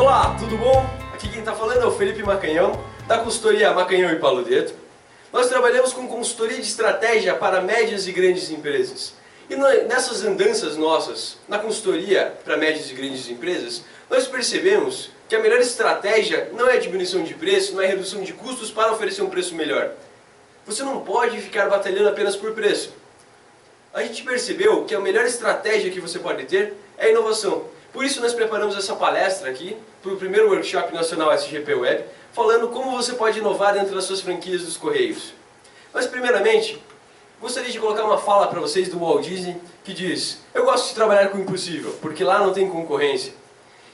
Olá, tudo bom? Aqui quem está falando é o Felipe Macanhão, da consultoria Macanhão e Paludeto. Nós trabalhamos com consultoria de estratégia para médias e grandes empresas. E nessas andanças nossas, na consultoria para médias e grandes empresas, nós percebemos que a melhor estratégia não é diminuição de preço, não é redução de custos para oferecer um preço melhor. Você não pode ficar batalhando apenas por preço. A gente percebeu que a melhor estratégia que você pode ter é a inovação. Por isso nós preparamos essa palestra aqui para o primeiro workshop nacional SGP Web, falando como você pode inovar dentro das suas franquias dos Correios. Mas primeiramente, gostaria de colocar uma fala para vocês do Walt Disney que diz: eu gosto de trabalhar com o impossível, porque lá não tem concorrência.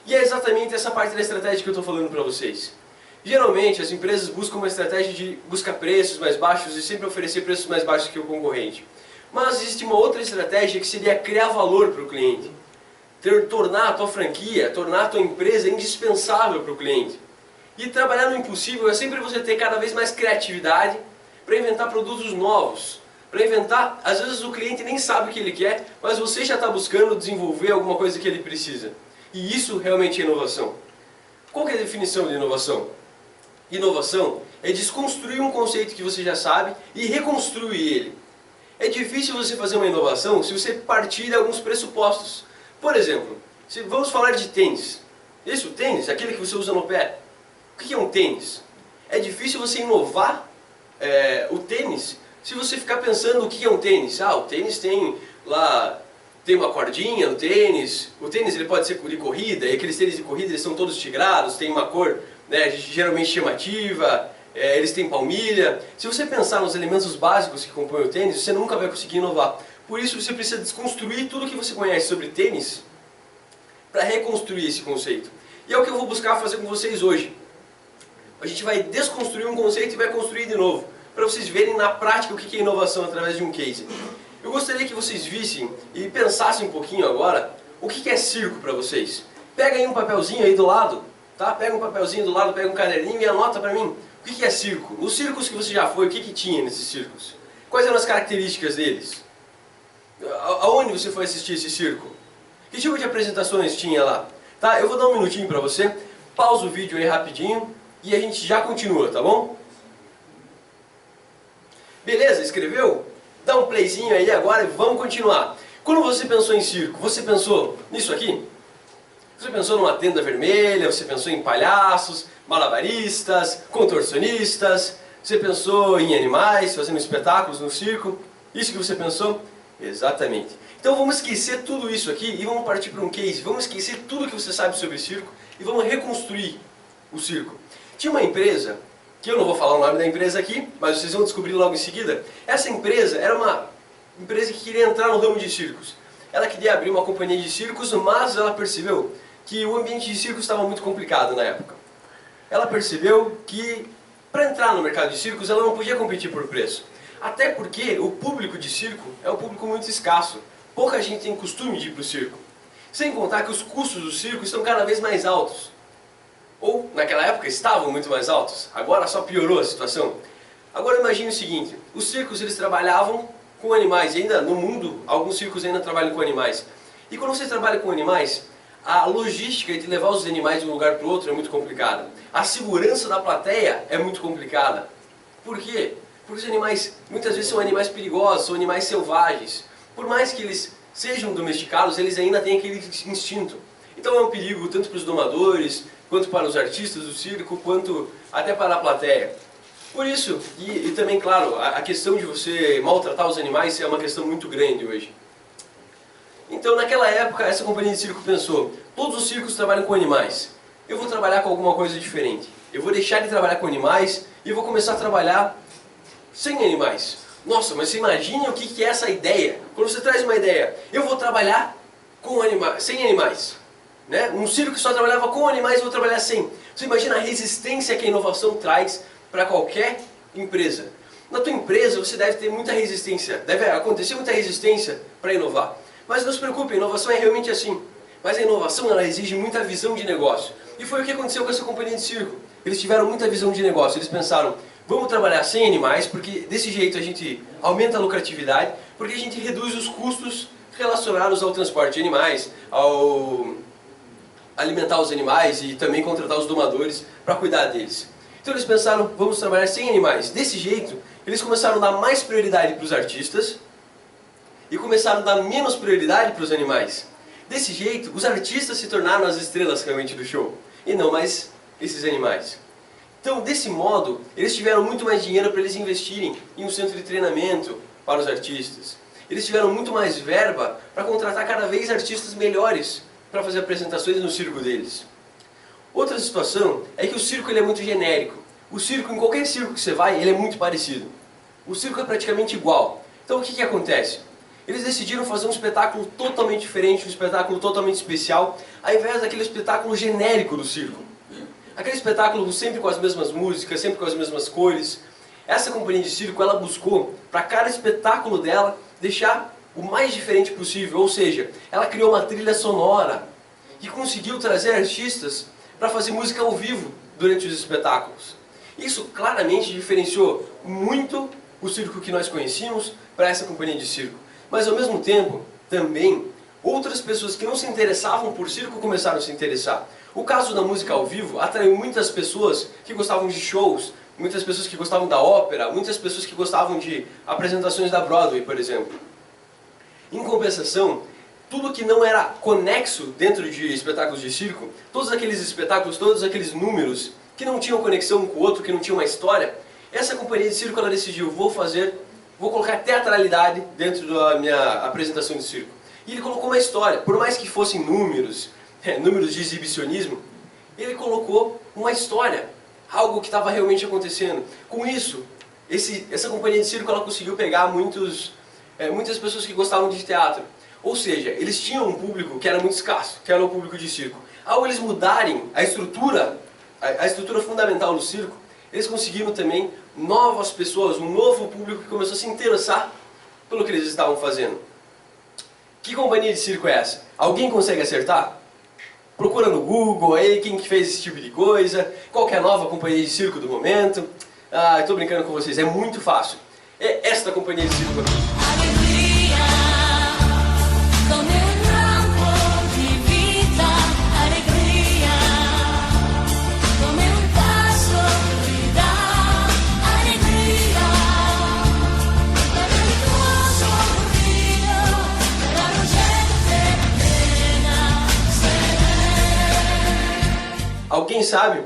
E é exatamente essa parte da estratégia que eu estou falando para vocês. Geralmente as empresas buscam uma estratégia de buscar preços mais baixos e sempre oferecer preços mais baixos que o concorrente. Mas existe uma outra estratégia que seria criar valor para o cliente. Tornar a tua franquia, tornar a tua empresa indispensável para o cliente. E trabalhar no impossível é sempre você ter cada vez mais criatividade para inventar produtos novos. Para inventar, às vezes o cliente nem sabe o que ele quer, mas você já está buscando desenvolver alguma coisa que ele precisa. E isso realmente é inovação. Qual que é a definição de inovação? Inovação é desconstruir um conceito que você já sabe e reconstruir ele. É difícil você fazer uma inovação se você partir de alguns pressupostos. Por exemplo, vamos falar de tênis. Isso, tênis, aquele que você usa no pé. O que é um tênis? É difícil você inovar o tênis se você ficar pensando o que é um tênis. Ah, o tênis tem uma cordinha no tênis. O tênis ele pode ser de corrida, e aqueles tênis de corrida eles são todos tigrados, tem uma cor, né, geralmente chamativa, eles têm palmilha. Se você pensar nos elementos básicos que compõem o tênis, você nunca vai conseguir inovar. Por isso você precisa desconstruir tudo o que você conhece sobre tênis para reconstruir esse conceito. E é o que eu vou buscar fazer com vocês hoje. A gente vai desconstruir um conceito e vai construir de novo, para vocês verem na prática o que é inovação através de um case. Eu gostaria que vocês vissem e pensassem um pouquinho agora o que é circo para vocês. Pega aí um papelzinho aí do lado, tá? Pega um papelzinho do lado, pega um caderninho e anota para mim o que é circo. Nos circos que você já foi, o que tinha nesses circos? Quais eram as características deles? Aonde você foi assistir esse circo? Que tipo de apresentações tinha lá? Tá? Eu vou dar um minutinho para você, pausa o vídeo aí rapidinho e a gente já continua, tá bom? Beleza? Escreveu? Dá um playzinho aí agora e vamos continuar. Quando você pensou em circo, você pensou nisso aqui? Você pensou numa tenda vermelha, você pensou em palhaços, malabaristas, contorcionistas, você pensou em animais fazendo espetáculos no circo? Isso que você pensou? Exatamente. Então vamos esquecer tudo isso aqui e vamos partir para um case. Vamos esquecer tudo que você sabe sobre circo e vamos reconstruir o circo. Tinha uma empresa, que eu não vou falar o nome da empresa aqui, mas vocês vão descobrir logo em seguida. Essa empresa era uma empresa que queria entrar no ramo de circos. Ela queria abrir uma companhia de circos, mas ela percebeu que o ambiente de circos estava muito complicado na época. Ela percebeu que para entrar no mercado de circos ela não podia competir por preço. Até porque o público de circo é um público muito escasso. Pouca gente tem costume de ir para o circo. Sem contar que os custos do circo estão cada vez mais altos. Ou, naquela época, estavam muito mais altos. Agora só piorou a situação. Agora imagine o seguinte, os circos eles trabalhavam com animais. E ainda no mundo, alguns circos ainda trabalham com animais. E quando você trabalha com animais, a logística de levar os animais de um lugar para o outro é muito complicada. A segurança da plateia é muito complicada. Por quê? Porque os animais, muitas vezes, são animais perigosos, são animais selvagens. Por mais que eles sejam domesticados, eles ainda têm aquele instinto. Então é um perigo tanto para os domadores, quanto para os artistas do circo, quanto até para a plateia. Por isso, e também, claro, a questão de você maltratar os animais é uma questão muito grande hoje. Então, naquela época, essa companhia de circo pensou, todos os circos trabalham com animais. Eu vou trabalhar com alguma coisa diferente. Eu vou deixar de trabalhar com animais e vou começar a trabalhar sem animais. Nossa, mas você imagine o que é essa ideia. Quando você traz uma ideia, eu vou trabalhar com sem animais. Né? Um circo que só trabalhava com animais, eu vou trabalhar sem. Você imagina a resistência que a inovação traz para qualquer empresa. Na tua empresa você deve ter muita resistência, deve acontecer muita resistência para inovar. Mas não se preocupe, a inovação é realmente assim. Mas a inovação ela exige muita visão de negócio. E foi o que aconteceu com essa companhia de circo. Eles tiveram muita visão de negócio, eles pensaram, vamos trabalhar sem animais, porque desse jeito a gente aumenta a lucratividade, porque a gente reduz os custos relacionados ao transporte de animais, alimentar os animais e também contratar os domadores para cuidar deles. Então eles pensaram, vamos trabalhar sem animais. Desse jeito, eles começaram a dar mais prioridade para os artistas e começaram a dar menos prioridade para os animais. Desse jeito, os artistas se tornaram as estrelas realmente do show, e não mais esses animais. Então, desse modo, eles tiveram muito mais dinheiro para eles investirem em um centro de treinamento para os artistas. Eles tiveram muito mais verba para contratar cada vez artistas melhores para fazer apresentações no circo deles. Outra situação é que o circo ele é muito genérico. O circo, em qualquer circo que você vai, ele é muito parecido. O circo é praticamente igual. Então o que acontece? Eles decidiram fazer um espetáculo totalmente diferente, um espetáculo totalmente especial, ao invés daquele espetáculo genérico do circo. Aquele espetáculo sempre com as mesmas músicas, sempre com as mesmas cores. Essa companhia de circo, ela buscou, para cada espetáculo dela, deixar o mais diferente possível. Ou seja, ela criou uma trilha sonora e conseguiu trazer artistas para fazer música ao vivo durante os espetáculos. Isso claramente diferenciou muito o circo que nós conhecíamos para essa companhia de circo. Mas ao mesmo tempo, também, outras pessoas que não se interessavam por circo começaram a se interessar. O caso da música ao vivo atraiu muitas pessoas que gostavam de shows, muitas pessoas que gostavam da ópera, muitas pessoas que gostavam de apresentações da Broadway, por exemplo. Em compensação, tudo que não era conexo dentro de espetáculos de circo, todos aqueles espetáculos, todos aqueles números que não tinham conexão um com o outro, que não tinham uma história, essa companhia de circo ela decidiu, vou colocar teatralidade dentro da minha apresentação de circo. E ele colocou uma história, por mais que fossem números, números de exibicionismo, ele colocou uma história, algo que estava realmente acontecendo. Com isso, essa companhia de circo ela conseguiu pegar muitas pessoas que gostavam de teatro. Ou seja, eles tinham um público que era muito escasso, que era o público de circo. Ao eles mudarem a estrutura fundamental do circo, eles conseguiram também novas pessoas, um novo público que começou a se interessar pelo que eles estavam fazendo. Que companhia de circo é essa? Alguém consegue acertar? Procura no Google aí quem que fez esse tipo de coisa, qual que é a nova companhia de circo do momento. Ah, estou brincando com vocês, é muito fácil. É esta companhia de circo aqui. Alguém sabe?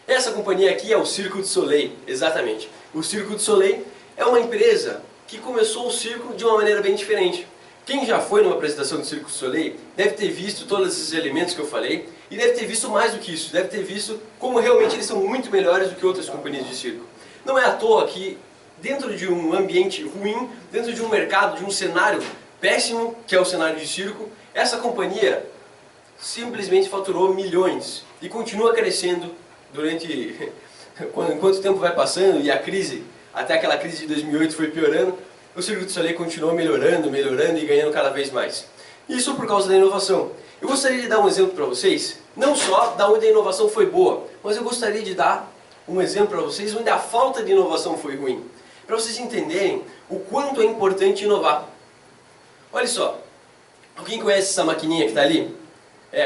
Essa companhia aqui é o Cirque du Soleil, exatamente. O Cirque du Soleil é uma empresa que começou o circo de uma maneira bem diferente. Quem já foi numa apresentação do Cirque du Soleil deve ter visto todos esses elementos que eu falei e deve ter visto mais do que isso, deve ter visto como realmente eles são muito melhores do que outras companhias de circo. Não é à toa que dentro de um ambiente ruim, dentro de um mercado, de um cenário péssimo, que é o cenário de circo, essa companhia simplesmente faturou milhões e continua crescendo durante enquanto o tempo vai passando e a crise, até aquela crise de 2008 foi piorando, o Cirque du Soleil continua melhorando e ganhando cada vez mais. Isso por causa da inovação. Eu gostaria de dar um exemplo para vocês, não só da onde a inovação foi boa, mas eu gostaria de dar um exemplo para vocês onde a falta de inovação foi ruim, para vocês entenderem o quanto é importante inovar. Olha só, alguém conhece essa maquininha que está ali?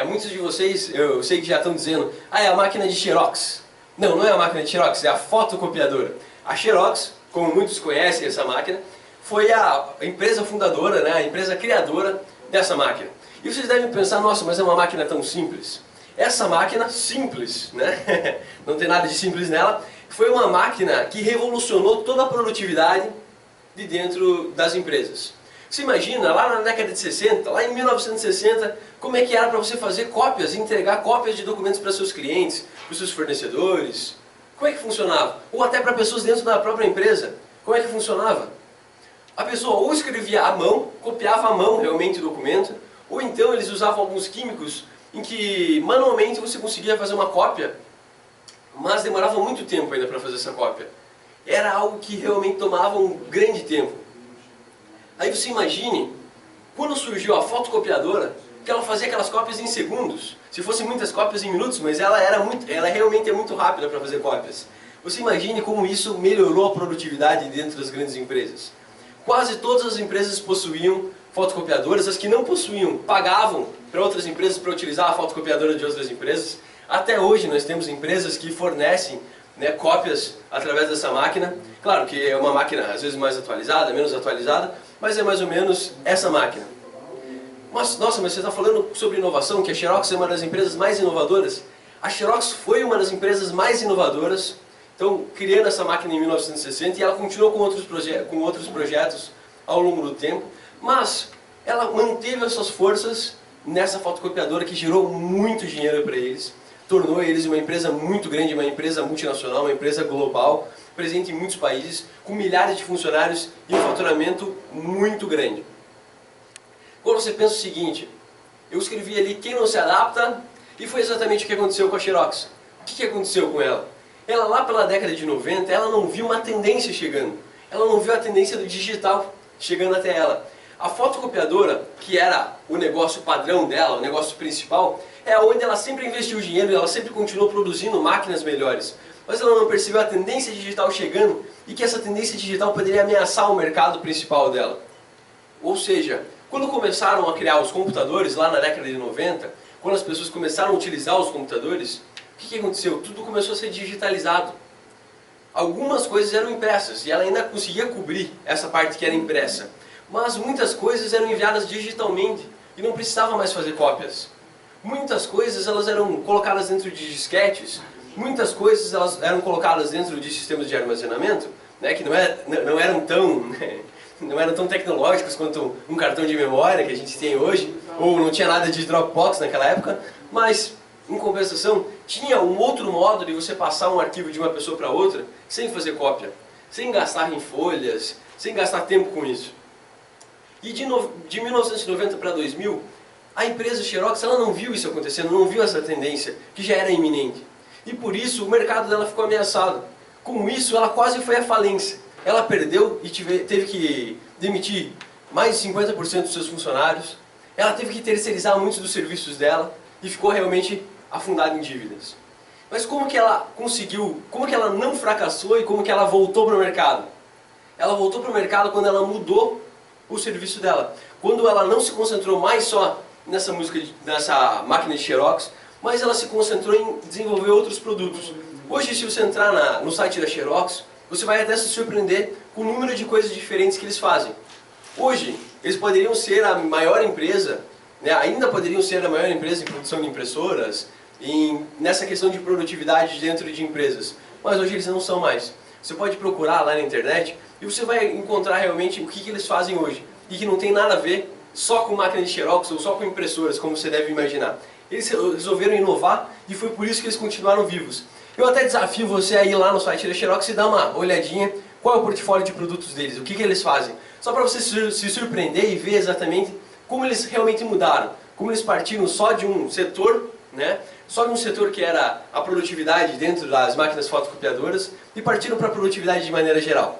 Muitos de vocês, eu sei que já estão dizendo, é a máquina de Xerox. Não, não é a máquina de Xerox, é a fotocopiadora. A Xerox, como muitos conhecem essa máquina, foi a empresa fundadora, né, a empresa criadora dessa máquina. E vocês devem pensar, nossa, mas é uma máquina tão simples. Essa máquina simples, né, não tem nada de simples nela, foi uma máquina que revolucionou toda a produtividade de dentro das empresas. Você imagina, lá na década de 60, lá em 1960, como é que era para você fazer cópias, entregar cópias de documentos para seus clientes, para os seus fornecedores? Como é que funcionava? Ou até para pessoas dentro da própria empresa. Como é que funcionava? A pessoa ou escrevia à mão, copiava à mão realmente o documento, ou então eles usavam alguns químicos em que manualmente você conseguia fazer uma cópia, mas demorava muito tempo ainda para fazer essa cópia. Era algo que realmente tomava um grande tempo. Aí você imagine, quando surgiu a fotocopiadora, que ela fazia aquelas cópias em segundos. Se fossem muitas cópias em minutos, mas ela realmente é muito rápida para fazer cópias. Você imagine como isso melhorou a produtividade dentro das grandes empresas. Quase todas as empresas possuíam fotocopiadoras, as que não possuíam, pagavam para outras empresas para utilizar a fotocopiadora de outras empresas. Até hoje nós temos empresas que fornecem, né, cópias através dessa máquina. Claro que é uma máquina às vezes mais atualizada, menos atualizada, mas é mais ou menos essa máquina. Mas, nossa, mas você está falando sobre inovação, que a Xerox é uma das empresas mais inovadoras? A Xerox foi uma das empresas mais inovadoras, então, criando essa máquina em 1960, e ela continuou com outros projetos ao longo do tempo, mas ela manteve as suas forças nessa fotocopiadora que gerou muito dinheiro para eles, tornou eles uma empresa muito grande, uma empresa multinacional, uma empresa global, presente em muitos países, com milhares de funcionários e um faturamento muito grande. Quando você pensa o seguinte, eu escrevi ali quem não se adapta, e foi exatamente o que aconteceu com a Xerox. O que aconteceu com ela? Ela lá pela década de 90, ela não viu uma tendência chegando. Ela não viu a tendência do digital chegando até ela. A fotocopiadora, que era o negócio padrão dela, o negócio principal, é onde ela sempre investiu dinheiro e ela sempre continuou produzindo máquinas melhores. Mas ela não percebeu a tendência digital chegando e que essa tendência digital poderia ameaçar o mercado principal dela. Ou seja, quando começaram a criar os computadores lá na década de 90, quando as pessoas começaram a utilizar os computadores, o que aconteceu? Tudo começou a ser digitalizado. Algumas coisas eram impressas e ela ainda conseguia cobrir essa parte que era impressa. Mas muitas coisas eram enviadas digitalmente e não precisava mais fazer cópias. Muitas coisas elas eram colocadas dentro de disquetes, muitas coisas elas eram colocadas dentro de sistemas de armazenamento, né, que não eram tão tecnológicos quanto um cartão de memória que a gente tem hoje, ou não tinha nada de Dropbox naquela época, mas em compensação tinha um outro modo de você passar um arquivo de uma pessoa para outra sem fazer cópia, sem gastar em folhas, sem gastar tempo com isso. E de 1990 para 2000, a empresa Xerox ela não viu isso acontecendo, não viu essa tendência, que já era iminente. E por isso o mercado dela ficou ameaçado. Com isso ela quase foi à falência. Ela perdeu e teve que demitir mais de 50% dos seus funcionários. Ela teve que terceirizar muitos dos serviços dela e ficou realmente afundada em dívidas. Mas como que ela conseguiu, como que ela não fracassou e como que ela voltou para o mercado? Ela voltou para o mercado quando ela mudou o serviço dela. Quando ela não se concentrou mais só nessa máquina de Xerox, mas ela se concentrou em desenvolver outros produtos. Hoje, se você entrar no site da Xerox, você vai até se surpreender com o número de coisas diferentes que eles fazem. Hoje, eles poderiam ser a maior empresa, né, ainda poderiam ser a maior empresa em produção de impressoras, nessa questão de produtividade dentro de empresas. Mas hoje eles não são mais. Você pode procurar lá na internet e você vai encontrar realmente o que eles fazem hoje. E que não tem nada a ver só com máquina de Xerox ou só com impressoras, como você deve imaginar. Eles resolveram inovar e foi por isso que eles continuaram vivos. Eu até desafio você a ir lá no site da Xerox e dar uma olhadinha qual é o portfólio de produtos deles, o que eles fazem. Só para você se surpreender e ver exatamente como eles realmente mudaram. Como eles partiram só de um setor, né? Só de um setor que era a produtividade dentro das máquinas fotocopiadoras e partiram para a produtividade de maneira geral.